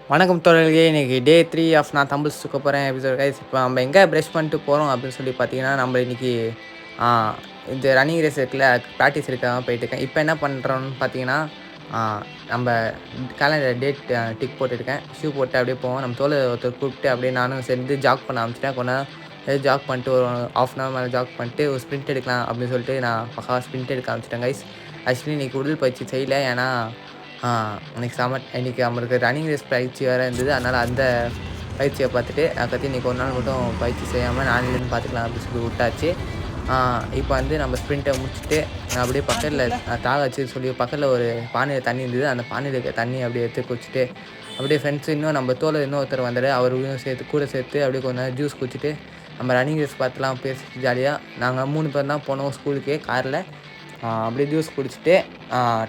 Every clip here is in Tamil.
வணக்கம் தோழர்களே. இன்னைக்கு டே 3 ஆஃப் நான் தம்பிள்ஸ் தூக்க போகிறேன் எபிசோட் கைஸ். இப்போ நம்ம எங்கே ப்ரஷ் பண்ணிட்டு போகிறோம் அப்படின்னு சொல்லி பார்த்தீங்கன்னா, நம்ம இன்றைக்கி இந்த ரன்னிங் ரேஸ் இருக்குல்ல, ப்ராக்டிஸ் இருக்காமல் போயிட்டுருக்கேன். இப்போ என்ன பண்ணுறோன்னு பார்த்தீங்கன்னா, நம்ம கேலண்டர் டேட் டிக் போட்டுருக்கேன். ஷூ போட்டு அப்படியே போவோம். நம்ம தோலை ஒருத்தர் கூப்பிட்டு அப்படியே நானும் சேர்ந்து ஜாக் பண்ண ஆரம்பிச்சிட்டேன். கொஞ்ச நேரம் ஜாக் பண்ணிட்டு ஒரு ½ அன் ஹவர் மேலே ஜாக் பண்ணிட்டு ஒரு ஸ்ப்ரிண்ட் எடுக்கலாம் அப்படின்னு சொல்லிட்டு நான் பக்காவாக ஸ்ப்ரிண்ட் எடுக்க ஆரம்பிச்சிட்டேன் கைஸ். ஆக்சுவலி இன்றைக்கி உடல் பயிற்சி செய்யலை, ஏன்னா இன்றைக்கி நம்மளுக்கு ரன்னிங் ரேஸ் பயிற்சி வேறு இருந்தது. அதனால் அந்த பயிற்சியை பார்த்துட்டு அதுக்கடுத்து இன்றைக்கி ஒரு நாள் மட்டும் பயிற்சி செய்யாமல் நாளையிலேருந்து பார்த்துக்கலாம் அப்படின்னு சொல்லி விட்டாச்சு. இப்போ வந்து நம்ம ஸ்ப்ரிண்ட்டை முடிச்சுட்டு நான் அப்படியே பக்கத்தில் தாக வச்சு சொல்லி பக்கத்தில் ஒரு பானையில் தண்ணி இருந்தது. அந்த பானையில் இருக்க தண்ணி அப்படியே எடுத்து குடிச்சிட்டு அப்படியே ஃப்ரெண்ட்ஸ் இன்னும் நம்ம தோலை இன்னொருத்தர் வந்தார். அவரையும் சேர்த்து கூட சேர்த்து அப்படியே கொஞ்ச நேரம் ஜூஸ் குடிச்சிட்டு நம்ம ரன்னிங் ரேஸ் பார்த்துலாம் பேசிட்டு ஜாலியாக நாங்கள் 3 பேர் தான் போனோம் ஸ்கூலுக்கே காரில். அப்படியே ஜூஸ் குடிச்சிட்டு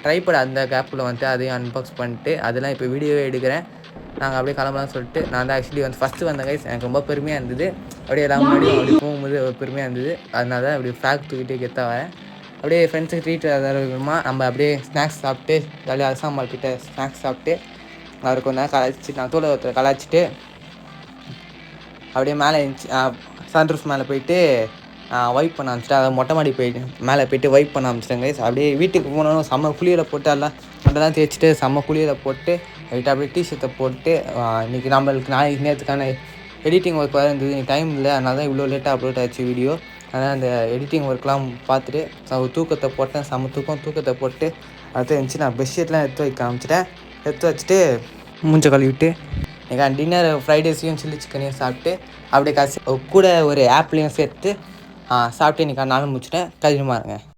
ட்ரைபேட் அந்த கேப்பில் வந்துட்டு அதையும் அன்பாக்ஸ் பண்ணிட்டு அதெல்லாம் இப்போ வீடியோவே எடுக்கிறேன். நாங்கள் அப்படியே கிளம்பலாம்னு சொல்லிட்டு நான் தான் ஆக்சுவலி வந்து ஃபஸ்ட்டு வந்த கைஸ். எனக்கு ரொம்ப பெருமையாக இருந்தது. அப்படியே எல்லாம் முன்னாடியும் அப்படி போகும்போது ஒரு பெருமையாக இருந்தது. அதனால தான் அப்படி ஃப்ளாக் தூக்கிட்டே கெத்தாக வரேன். அப்படியே ஃப்ரெண்ட்ஸுக்கு ட்ரீட் விதமாக நம்ம அப்படியே ஸ்நாக்ஸ் சாப்பிட்டு ஜாலியாக அரசாம்பால் கிட்ட ஸ்நாக்ஸ் சாப்பிட்டு அவருக்கு கொஞ்ச நேரம் கலாய்ச்சி நான் தோலை ஒருத்தர் கலாய்ச்சிட்டு அப்படியே மேலே இருந்துச்சு சன்ரூஃப் மேலே போயிட்டு வைப் பண்ண ஆரம்பிச்சிட்டு அதை மொட்டை மாடி போயிட்டு மேலே போய்ட்டு வைப் பண்ண ஆரம்பிச்சிட்டேங்க கைஸ். அப்படியே வீட்டுக்கு போனாலும் செம்ம குளியலை போட்டு எல்லாம் மட்டெல்லாம் தேய்ச்சிட்டு செம்ம குளியலை போட்டு போயிட்டு அப்படியே டிஷர்ட்டை போட்டு இன்றைக்கி நம்மளுக்கு நாளைக்கு நேரத்துக்கான எடிட்டிங் ஒர்க் வேறு இருந்தது. டைம் இல்லை, அதனால தான் இவ்வளோ லேட்டாக அப்லோட் ஆச்சு வீடியோ. அதனால் அந்த எடிட்டிங் ஒர்க்லாம் பார்த்துட்டு தூக்கத்தை போட்டேன். செம்ம தூக்கத்தை போட்டு அடுத்து இருந்துச்சு நான் பெட்ஷீட்லாம் எடுத்து வைக்க ஆரம்பிச்சிட்டேன். எடுத்து வச்சுட்டு மூஞ்ச கழுவிட்டு இன்றைக்கி டின்னர் ஃப்ரைடேஸையும் சில்லி சிக்கனையும் சாப்பிட்டு அப்படியே கூட ஒரு ஆப்லேயும் சேர்த்து சாப்பிட்டு இன்றைக்கி நானும் முடிச்சுட்டேன். கழிவுமா இருங்க.